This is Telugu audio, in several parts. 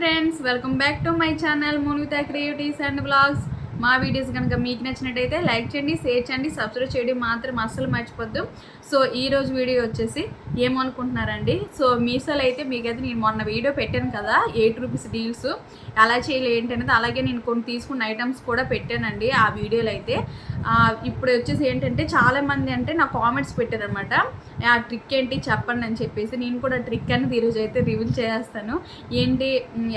Friends, welcome back to my channel Monitha creatives and blogs. మా వీడియోస్ కనుక మీకు నచ్చినట్టయితే లైక్ చేయండి, షేర్ చేయండి, సబ్స్క్రైబ్ చేయడం మాత్రం అస్సలు మర్చిపోద్దు. సో ఈరోజు వీడియో వచ్చేసి ఏమనుకుంటున్నారండి, సో మీషోలో అయితే మీకైతే నేను మొన్న వీడియో పెట్టాను కదా, 8 రూపీస్ డీల్స్ ఎలా చేయాలి ఏంటనేది, అలాగే నేను కొన్ని తీసుకున్న ఐటమ్స్ కూడా పెట్టానండి ఆ వీడియోలో అయితే. ఇప్పుడు వచ్చేసి ఏంటంటే చాలామంది అంటే నా కామెంట్స్ పెట్టారనమాట, ఆ ట్రిక్ ఏంటి చెప్పండి అని చెప్పేసి. నేను కూడా ట్రిక్ అనేది ఈరోజు అయితే రివీల్ చేస్తాను. ఏంటి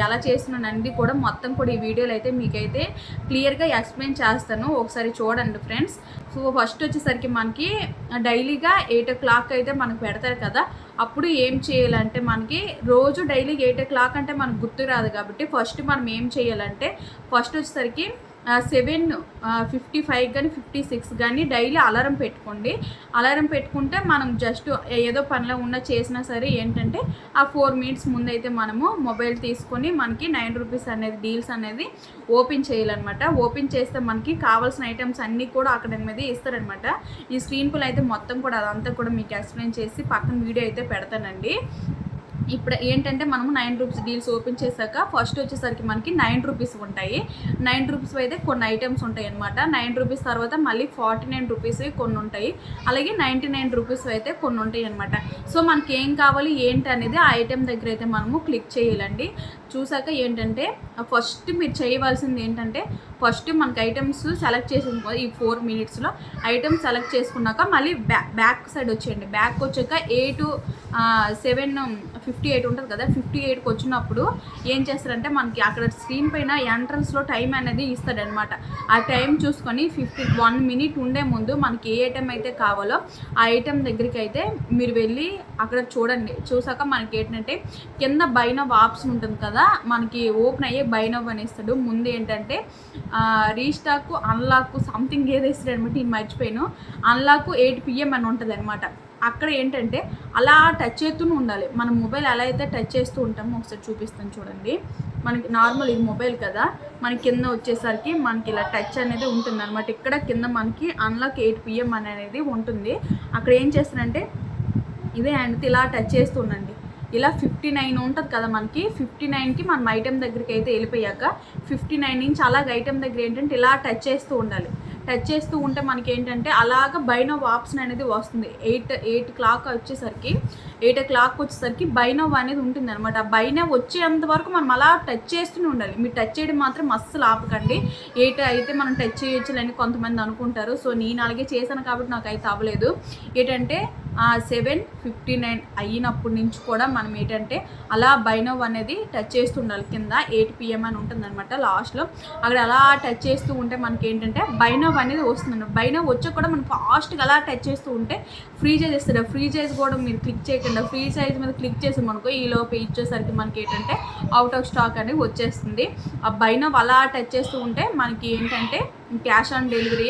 ఎలా చేస్తున్నాను అనేది కూడా మొత్తం కూడా ఈ వీడియోలో అయితే మీకైతే క్లియర్గా ఎక్స్ప్లెయిన్ చేస్తాను, ఒకసారి చూడండి ఫ్రెండ్స్. సో ఫస్ట్ వచ్చేసరికి మనకి డైలీగా 8 o'clock అయితే మనకు పెడతారు కదా, అప్పుడు ఏం చేయాలంటే మనకి రోజు డైలీ 8 o'clock అంటే మనకు గుర్తు రాదు కాబట్టి ఫస్ట్ మనం ఏం చేయాలంటే ఫస్ట్ వచ్చేసరికి 7:55 కానీ 56 కానీ డైలీ అలారం పెట్టుకోండి. అలారం పెట్టుకుంటే మనం జస్ట్ ఏదో పనిలో ఉన్న చేసినా సరే ఏంటంటే ఆ 4 minutes ముందైతే మనము మొబైల్ తీసుకొని మనకి 9 రూపీస్ అనేది డీల్స్ అనేది ఓపెన్ చేయాలన్నమాట. ఓపెన్ చేస్తే మనకి కావాల్సిన ఐటమ్స్ అన్నీ కూడా అక్కడ మీద ఇస్తారనమాట. ఈ స్క్రీన్ పైన అయితే మొత్తం కూడా అదంతా కూడా మీకు ఎక్స్ప్లెయిన్ చేసి పక్కన వీడియో అయితే పెడతానండి. ఇప్పుడు ఏంటంటే మనము 9 రూపీస్ డీల్స్ ఓపెన్ చేశాక ఫస్ట్ వచ్చేసరికి మనకి 9 రూపీస్ ఉంటాయి. 9 రూపీస్ అయితే కొన్ని ఐటమ్స్ ఉంటాయి అనమాట. 9 రూపీస్ తర్వాత మళ్ళీ 49 రూపీస్ కొన్ని ఉంటాయి, అలాగే 99 రూపీస్ అయితే కొన్ని ఉంటాయి అనమాట. సో మనకి ఏం కావాలి ఏంటి అనేది ఆ ఐటెం దగ్గర అయితే మనము క్లిక్ చేయాలండి. చూసాక ఏంటంటే ఫస్ట్ మీరు చేయవలసింది ఏంటంటే ఫస్ట్ మనకి ఐటమ్స్ సెలెక్ట్ చేసిన ఈ 4 minutesలో ఐటమ్స్ సెలెక్ట్ చేసుకున్నాక మళ్ళీ బ్యాక్ సైడ్ వచ్చేయండి. బ్యాక్ వచ్చాక 7:58 ఉంటుంది కదా, 58కి వచ్చినప్పుడు ఏం చేస్తారంటే మనకి అక్కడ స్క్రీన్ పైన ఎంట్రన్స్లో టైం అనేది ఇస్తాడనమాట. ఆ టైం చూసుకొని 1 minute ఉండే ముందు మనకి ఏ ఐటెం అయితే కావాలో ఆ ఐటెం దగ్గరికి అయితే మీరు వెళ్ళి అక్కడ చూడండి. చూసాక మనకి ఏంటంటే కింద బై నౌ ఆప్షన్ ఉంటుంది కదా, మనకి ఓపెన్ అయ్యే బై నౌ అని ఇస్తాడు. ముందు ఏంటంటే రీస్టాక్ అన్లాక్ సంథింగ్ ఏదో ఇస్తాడు అనమాట, ఇది మర్చిపోయాను. అన్లాక్ 8 PM అని ఉంటుంది అనమాట. అక్కడ ఏంటంటే అలా టచ్ చేస్తూనే ఉండాలి. మనం మొబైల్ ఎలా అయితే టచ్ చేస్తూ ఉంటామో ఒకసారి చూపిస్తాను చూడండి. మనకి నార్మల్ ఇది మొబైల్ కదా, మనకి కింద వచ్చేసరికి మనకి ఇలా టచ్ అనేది ఉంటుంది అనమాట. ఇక్కడ కింద మనకి అన్లాక్ 8 PM అనేది ఉంటుంది. అక్కడ ఏం చేస్తారంటే ఇదే అండ్ ఇలా టచ్ చేస్తూ ఉండండి. ఇలా 59 ఉంటుంది కదా, మనకి 59కి మనం ఐటెం దగ్గరికి అయితే వెళ్ళిపోయాక 59 నుంచి అలాగ ఐటెం దగ్గర ఏంటంటే ఇలా టచ్ చేస్తూ ఉండాలి. టచ్ చేస్తూ ఉంటే మనకి ఏంటంటే అలాగ బై నౌ ఆప్షన్ అనేది వస్తుంది. 8 o'clock వచ్చేసరికి బై నౌ అనేది ఉంటుంది అనమాట. బై నౌ వచ్చేంత వరకు మనం అలా టచ్ చేస్తూనే ఉండాలి. మీరు టచ్ చేయడం మాత్రం అస్సలు ఆపకండి. 8 అయితే మనం టచ్ చేయొచ్చులని కొంతమంది అనుకుంటారు. సో నేను అలాగే చేశాను కాబట్టి నాకు అయితే అవ్వలేదు. ఏంటంటే 7:59 అయినప్పటి నుంచి కూడా మనం ఏంటంటే అలా బై నౌ అనేది టచ్ చేస్తూ ఉండాలి. కింద 8 PM అని ఉంటుంది అనమాట లాస్ట్లో. అక్కడ అలా టచ్ చేస్తూ ఉంటే మనకి ఏంటంటే బై నౌ అనేది వస్తుందండి. బై నౌ వచ్చాక కూడా మనం ఫాస్ట్గా అలా టచ్ చేస్తూ ఉంటే ఫ్రీ సైజ్ ఇస్తారు. ఫ్రీ సైజ్ కూడా మీరు క్లిక్ చేయకుండా ఫ్రీ సైజ్ మీద క్లిక్ చేసాం అనుకో, ఈ లోపు ఇచ్చేసరికి మనకి ఏంటంటే అవుట్ ఆఫ్ స్టాక్ అనేది వచ్చేస్తుంది. ఆ బై నౌ అలా టచ్ చేస్తూ ఉంటే మనకి ఏంటంటే క్యాష్ ఆన్ డెలివరీ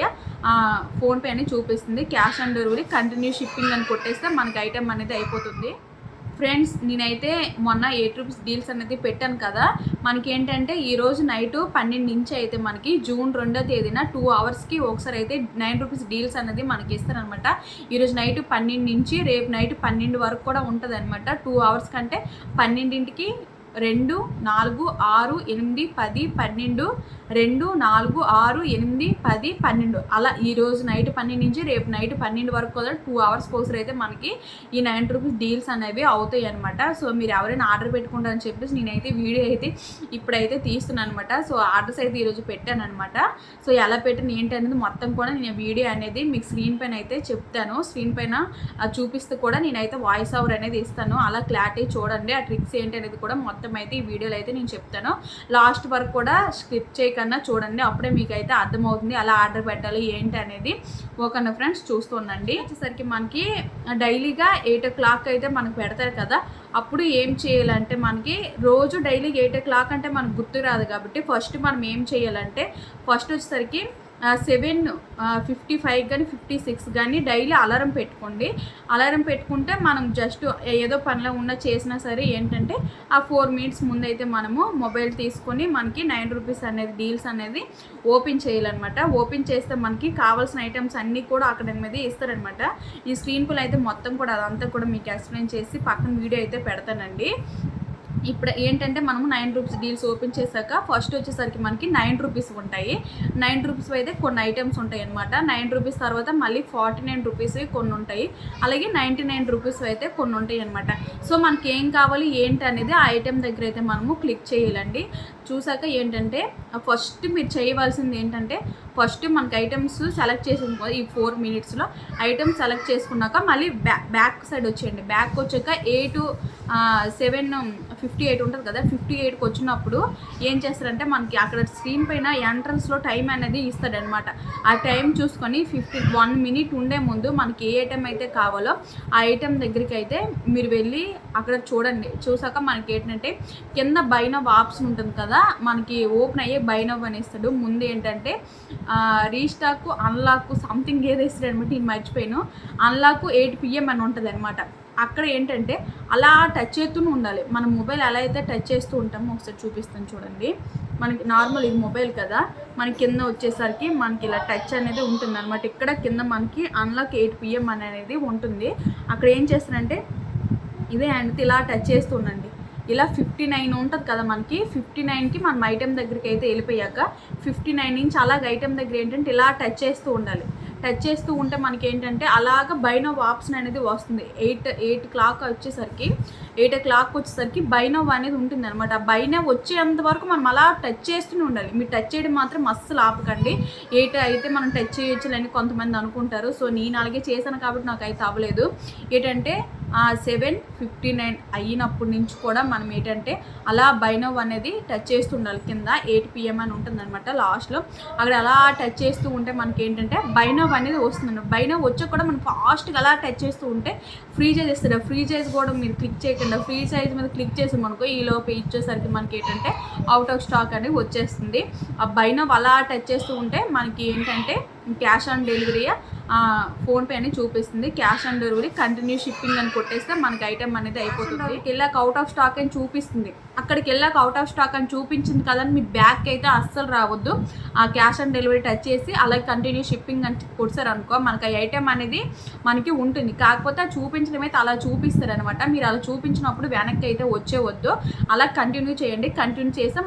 ఫోన్పే అని చూపిస్తుంది. Cash on delivery continue shipping అని కొట్టేస్తే మనకి ఐటెం అనేది అయిపోతుంది. ఫ్రెండ్స్, నేనైతే మొన్న 8 రూపీస్ డీల్స్ అనేది పెట్టాను కదా, మనకి ఏంటంటే ఈరోజు నైట్ 12 నుంచి అయితే మనకి జూన్ 2వ తేదీన 2 hours ఒకసారి అయితే 9 రూపీస్ డీల్స్ అనేది మనకి ఇస్తారనమాట. ఈరోజు నైట్ 12 నుంచి రేపు నైట్ 12 వరకు కూడా ఉంటుంది అనమాట. 2 hours కంటే 12కి 2, 4, 6, 8, 10, 12, 2, 4, 6, 8, 10, 12 అలా ఈరోజు నైట్ 12 నుంచి రేపు నైట్ 12 వరకు కూడా 2 hours కోసరి అయితే మనకి ఈ 9 రూపీస్ డీల్స్ అనేవి అవుతాయి అనమాట. సో మీరు ఎవరైనా ఆర్డర్ పెట్టుకుంటారని చెప్పేసి నేనైతే వీడియో అయితే ఇప్పుడైతే తీస్తున్నాను అనమాట. సో ఆర్డర్స్ అయితే ఈరోజు పెట్టాను అనమాట. సో ఎలా పెట్టిన ఏంటి అనేది మొత్తం కూడా నేను వీడియో అనేది మీకు స్క్రీన్ పైన అయితే చెప్తాను. స్క్రీన్ పైన చూపిస్తూ కూడా నేనైతే వాయిస్ ఓవర్ అనేది ఇస్తాను. అలా క్లారిటీ చూడండి. ఆ ట్రిక్స్ ఏంటి అనేది కూడా మొత్తం అయితే ఈ వీడియోలో అయితే నేను చెప్తాను. లాస్ట్ వరకు కూడా స్కిప్ చేయకుండా చూడండి, అప్పుడే మీకు అయితే అర్థమవుతుంది అలా ఆర్డర్ పెట్టాలి ఏంటి అనేది. ఓకేనా ఫ్రెండ్స్, చూస్తుండండి. వచ్చేసరికి మనకి డైలీగా 8 o'clock అయితే మనకు పెడతారు కదా, అప్పుడు ఏం చేయాలంటే మనకి రోజు డైలీ 8 o'clock అంటే మనకు గుర్తు రాదు కాబట్టి ఫస్ట్ మనం ఏం చేయాలంటే ఫస్ట్ వచ్చేసరికి 7:55 కానీ 56 కానీ డైలీ అలారం పెట్టుకోండి. అలారం పెట్టుకుంటే మనం జస్ట్ ఏదో పనిలో ఉన్న చేసినా సరే ఏంటంటే ఆ 4 minutes ముందైతే మనము మొబైల్ తీసుకొని మనకి 9 రూపీస్ అనేది డీల్స్ అనేది ఓపెన్ చేయాలన్నమాట. ఓపెన్ చేస్తే మనకి కావాల్సిన ఐటమ్స్ అన్నీ కూడా అక్కడ మీద ఇస్తారనమాట. ఈ స్క్రీన్ పైన అయితే మొత్తం కూడా అదంతా కూడా మీకు ఎక్స్ప్లెయిన్ చేసి పక్కన వీడియో అయితే పెడతానండి. ఇప్పుడు ఏంటంటే మనము 9 రూపీస్ డీల్స్ ఓపెన్ చేశాక ఫస్ట్ వచ్చేసరికి మనకి 9 రూపీస్ ఉంటాయి. 9 రూపీస్ అయితే కొన్ని ఐటమ్స్ ఉంటాయి అనమాట. 9 రూపీస్ తర్వాత మళ్ళీ 49 రూపీస్ కొన్ని ఉంటాయి. అలాగే 99 రూపీస్ అయితే కొన్ని ఉంటాయి అనమాట. సో మనకి ఏం కావాలి ఏంటి అనేది ఆ ఐటెం దగ్గర అయితే మనము క్లిక్ చేయాలండి. చూసాక ఏంటంటే ఫస్ట్ మీరు చేయవలసింది ఏంటంటే ఫస్ట్ మనకి ఐటమ్స్ సెలెక్ట్ చేసిన ఈ 4 minutesలో ఐటమ్స్ సెలెక్ట్ చేసుకున్నాక మళ్ళీ బ్యాక్ సైడ్ వచ్చేయండి. బ్యాక్ వచ్చాక 7:58 ఉంటుంది కదా, 58కి వచ్చినప్పుడు ఏం చేస్తారంటే మనకి అక్కడ స్క్రీన్ పైన ఎంట్రన్స్లో టైం అనేది ఇస్తాడనమాట. ఆ టైం చూసుకొని 1 minute ఉండే ముందు మనకి ఏ ఐటెం అయితే కావాలో ఆ ఐటెం దగ్గరికి అయితే మీరు వెళ్ళి అక్కడ చూడండి. చూసాక మనకి ఏంటంటే కింద బై నౌ ఆప్షన్ ఉంటుంది కదా, మనకి ఓపెన్ అయ్యే బై నౌ అని ఇస్తాడు. ముందు ఏంటంటే రీస్టాక్ అన్లాక్ సంథింగ్ ఏదో ఇస్తాడు అనమాట, నేను మర్చిపోయాను. అన్లాక్ 8 PM అని ఉంటుంది అనమాట. అక్కడ ఏంటంటే అలా టచ్ చేస్తూనే ఉండాలి. మన మొబైల్ ఎలా అయితే టచ్ చేస్తూ ఉంటామో ఒకసారి చూపిస్తాను చూడండి. మనకి నార్మల్ ఇది మొబైల్ కదా, మనకి కింద వచ్చేసరికి మనకి ఇలా టచ్ అనేది ఉంటుంది అనమాట. ఇక్కడ కింద మనకి అన్లాక్ 8 PM అనేది ఉంటుంది. అక్కడ ఏం చేస్తారంటే ఇదే హ్యాండ్తో ఇలా టచ్ చేస్తూ ఉండండి. ఇలా 59 ఉంటుంది కదా మనకి, 59కి మనం ఐటెం దగ్గరికి అయితే వెళ్ళిపోయాక 59 నుంచి అలాగే ఐటెం దగ్గర ఏంటంటే ఇలా టచ్ చేస్తూ ఉండాలి. టచ్ చేస్తూ ఉంటే మనకి ఏంటంటే అలాగ బై నౌ ఆప్షన్ అనేది వస్తుంది. 8 o'clock వచ్చేసరికి బై నౌ అనేది ఉంటుంది అనమాట. బై నౌ వచ్చేంత వరకు మనం అలా టచ్ చేస్తూనే ఉండాలి. మీరు టచ్ చేయడం మాత్రం అస్సలు ఆపకండి. 8 అయితే మనం టచ్ చేయొచ్చులని కొంతమంది అనుకుంటారు. సో నేను అలాగే చేశాను కాబట్టి నాకు అయితే అవ్వలేదు. ఏంటంటే 7:59 అయినప్పటి నుంచి కూడా మనం ఏంటంటే అలా బై నౌ అనేది టచ్ చేస్తూ ఉండాలి. కింద 8 PM అని ఉంటుంది అనమాట లాస్ట్లో. అక్కడ అలా టచ్ చేస్తూ ఉంటే మనకి ఏంటంటే బై నౌ అనేది వస్తుంది. బై నౌ వచ్చాక కూడా మనం ఫాస్ట్గా అలా టచ్ చేస్తూ ఉంటే ఫ్రీ సైజ్ ఇస్తారు. ఫ్రీ సైజ్ కూడా మీరు క్లిక్ చేయకుండా ఫ్రీ సైజ్ మీద క్లిక్ చేసాం అనుకో ఈ లోపు ఇచ్చేసరికి మనకి ఏంటంటే అవుట్ ఆఫ్ స్టాక్ అనేది వచ్చేస్తుంది. ఆ బై నౌ అలా టచ్ చేస్తూ ఉంటే మనకి ఏంటంటే క్యాష్ ఆన్ డెలివరీ ఫోన్పే అని చూపిస్తుంది. Cash on delivery continue shipping అని కొట్టేస్తే మనకి ఐటెం అనేది అయిపోతుంది. అక్కడికి వెళ్ళాక అవుట్ ఆఫ్ స్టాక్ అని చూపిస్తుంది. అక్కడికి వెళ్ళాక అవుట్ ఆఫ్ స్టాక్ అని చూపించింది కదా మీ బ్యాక్ అయితే అస్సలు రావద్దు. ఆ క్యాష్ ఆన్ డెలివరీ టచ్ చేసి అలాగే కంటిన్యూ షిప్పింగ్ అని కొట్టారు అనుకో మనకి ఆ ఐటెం అనేది మనకి ఉంటుంది. కాకపోతే చూపించడం అయితే అలా చూపిస్తారు అనమాట. మీరు అలా చూపించినప్పుడు వెనక్కి అయితే వచ్చేవద్దు. అలా కంటిన్యూ చేయండి. కంటిన్యూ చేస్తే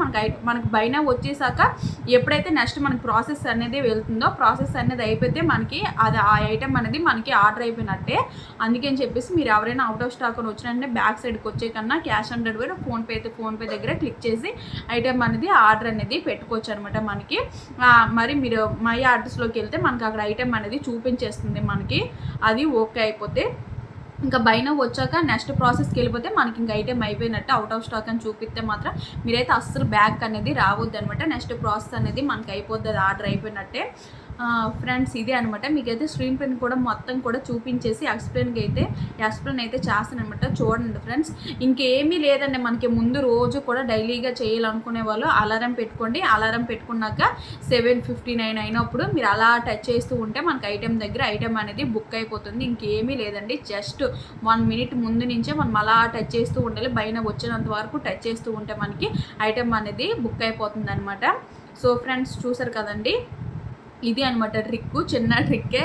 మనకి బై నౌ వచ్చేసాక ఎప్పుడైతే నెక్స్ట్ మనకి ప్రాసెస్ అనేది వెళ్తుందో ప్రాసెస్ అనేది అయిపోతే మనకి అది ఆ ఐటెం అనేది మనకి ఆర్డర్ అయిపోయినట్టే. అందుకని చెప్పేసి మీరు ఎవరైనా అవుట్ ఆఫ్ స్టాక్ అని వచ్చినంటే బ్యాక్ సైడ్కి వచ్చే కన్నా క్యాష్ ఆన్ డెలివరీ ఫోన్పే దగ్గర క్లిక్ చేసి ఐటెం అనేది ఆర్డర్ అనేది పెట్టుకోవచ్చు అనమాట. మనకి మరి మీరు మై ఆర్డర్స్లోకి వెళ్తే మనకి అక్కడ ఐటెం అనేది చూపించేస్తుంది. మనకి అది ఓకే అయిపోతే ఇంకా బై నౌ వచ్చాక నెక్స్ట్ ప్రాసెస్కి వెళ్ళిపోతే మనకి ఇంకా ఐటెం అయిపోయినట్టు. అవుట్ ఆఫ్ స్టాక్ అని చూపిస్తే మాత్రం మీరైతే అస్సలు బ్యాక్ అనేది రావద్దు అనమాట. నెక్స్ట్ ప్రాసెస్ అనేది మనకి అయిపోద్ది, అది ఆర్డర్ అయిపోయినట్టే. ఫ్రెండ్స్ ఇదే అనమాట. మీకైతే స్క్రీన్ పైన కూడా మొత్తం కూడా చూపించేసి ఎక్స్ప్లెయిన్ అయితే చేస్తాను అనమాట. చూడండి ఫ్రెండ్స్, ఇంకేమీ లేదండి. మనకి ముందు రోజు కూడా డైలీగా చేయాలనుకునే వాళ్ళు అలారం పెట్టుకోండి. అలారం పెట్టుకున్నాక 7:59 అయినప్పుడు మీరు అలా టచ్ చేస్తూ ఉంటే మనకి ఐటెం దగ్గర ఐటెం అనేది బుక్ అయిపోతుంది. ఇంకేమీ లేదండి. జస్ట్ 1 minute ముందు నుంచే మనం అలా టచ్ చేస్తూ ఉండాలి. బై నౌ వచ్చినంత వరకు టచ్ చేస్తూ ఉంటే మనకి ఐటెం అనేది బుక్ అయిపోతుంది అనమాట. సో ఫ్రెండ్స్ చూసారు కదండి, ఇది అనమాట ట్రిక్. చిన్న ట్రిక్కే,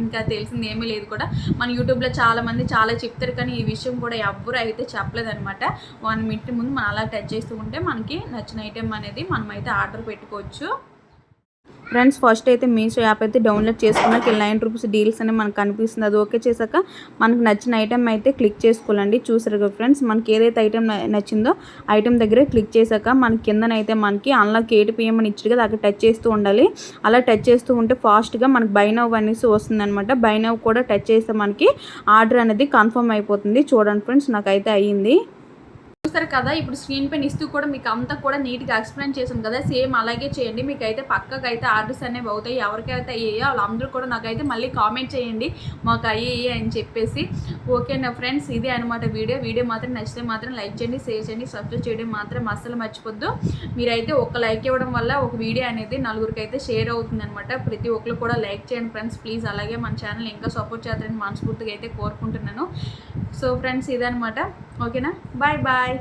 ఇంకా తెలిసింది ఏమీ లేదు కూడా. మన యూట్యూబ్లో చాలామంది చాలా చెప్తారు కానీ ఈ విషయం కూడా ఎవ్వరు అయితే చెప్పలేదనమాట. 1 minute ముందు మనం అలా టచ్ చేస్తూ ఉంటే మనకి నచ్చిన ఐటెం అనేది మనమైతే ఆర్డర్ పెట్టుకోవచ్చు. ఫ్రెండ్స్ ఫస్ట్ అయితే మీషో యాప్ అయితే డౌన్లోడ్ చేసుకున్నాక 9 రూపీస్ డీల్స్ అని మనకు కనిపిస్తుంది. అది ఓకే చేశాక మనకు నచ్చిన ఐటెం అయితే క్లిక్ చేసుకోవాలండి. చూసారు కదా ఫ్రెండ్స్, మనకి ఏదైతే ఐటెం నచ్చిందో ఐటెం దగ్గర క్లిక్ చేశాక మనకి కిందనైతే మనకి అన్లాక్ 8 PM అని ఇచ్చారు కదా, అక్కడ టచ్ చేస్తూ ఉండాలి. అలా టచ్ చేస్తూ ఉంటే ఫాస్ట్గా మనకి బై నౌ అనేసి వస్తుంది అనమాట. బై నౌ కూడా టచ్ చేస్తే మనకి ఆర్డర్ అనేది కన్ఫర్మ్ అయిపోతుంది. చూడండి ఫ్రెండ్స్, నాకైతే అయ్యింది. చూస్తారు కదా, ఇప్పుడు స్క్రీన్ పైన ఇస్తూ కూడా మీకు అంతా కూడా నీట్గా ఎక్స్ప్లెయిన్ చేసాం కదా, సేమ్ అలాగే చేయండి. మీకైతే పక్కకు అయితే ఆర్డర్స్ అనేవి అవుతాయి. ఎవరికైతే అయ్యాయో వాళ్ళందరూ కూడా నాకైతే మళ్ళీ కామెంట్ చేయండి మాకు అయ్యాయి అని చెప్పేసి. ఓకేనా ఫ్రెండ్స్, ఇదే అనమాట వీడియో మాత్రం నచ్చితే మాత్రం లైక్ చేయండి, షేర్ చేయండి, సబ్స్క్రైబ్ చేయడం మాత్రం అస్సలు మర్చిపోద్దు. మీరైతే ఒక లైక్ ఇవ్వడం వల్ల ఒక వీడియో అనేది నలుగురికి అయితే షేర్ అవుతుంది అనమాట. ప్రతి ఒక్కరు కూడా లైక్ చేయండి ఫ్రెండ్స్ ప్లీజ్. అలాగే మన ఛానల్ ఇంకా సపోర్ట్ చేస్తారని మనస్ఫూర్తిగా అయితే కోరుకుంటున్నాను. సో ఫ్రెండ్స్ ఇదనమాట. ఓకేనా, బాయ్ బాయ్.